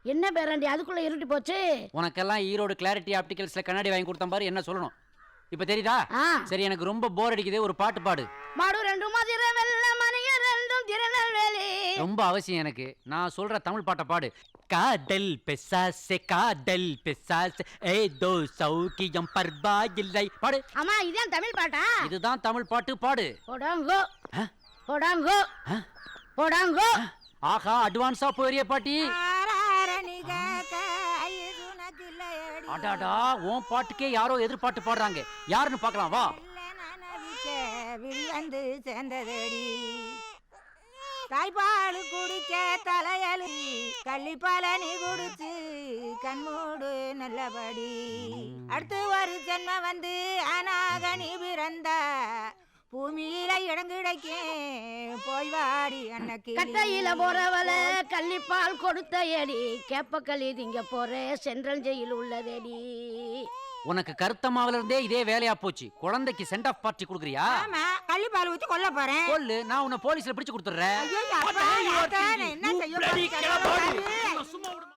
என்ன பேராண்டி அதுக்குள்ள இருட்டி போச்சு? உனக்கெல்லாம் ஈரோடு கிளாரிட்டி ஆப்டிகல்ஸ்ல கண்ணாடி வாங்கி கொடுத்தேன் பாரு, என்ன சொல்லணும் இப்ப தெரியுதா? சரி, எனக்கு ரொம்ப போர் அடிக்குது, ஒரு பாட்டு பாடு. மாடு ரெண்டும் மதுரை வெள்ள மணிய ரெண்டும் திருநெல்வேலி. ரொம்ப அவசியம் எனக்கு. நான் சொல்ற தமிழ் பாட்டை பாடு. காதல் பெசாசே காதல் பெசாசே ஏதோ சௌக்கியம் பர்பா இல்லை பாடு. அம்மா இதான் தமிழ் பாட்டா? இதுதான் தமிழ் பாட்டு, பாடு. போடாங்கோ போடாங்கோ போடாங்கோ. ஆஹா, அட்வான்ஸா போறிய பாட்டி. அடாடா, உன் பாட்டுக்கே யாரோ எதிர்பாட்டு பாடுறாங்க. யாருன்னு பார்க்கலாம் வா. வந்து சேர்ந்ததடி தாய்ப்பால் குடிக்க தலையலி கள்ளிப்பாலனி குடிச்சு கண்மூடு நல்லபடி. அடுத்து ஒரு ஜென்ம வந்து அநாகனி பிறந்த பூமியில இடம் கிடைக்கும் போய் வாடி அன்னைக்கு. கட்டையில போறவள கள்ளிப்பால் கொடுத்த ஏடி கேப்பக்களி திங்க போற சென்ட்ரல் ஜெயில் உள்ளதேடி. உனக்கு கருத்தமாவில இருந்தே இதே வேலையா போச்சு. குழந்தைக்கு சென்ட் ஆஃப் பார்ட்டி குடுக்குறியா? ஆமா, கள்ளிப்பால் ஊத்தி கொல்ல போறேன். கொல்லு, நான் உன்னை போலீஸ்ல பிடிச்சு கொடுத்துறேன். ஐயோ, என்ன செய்ய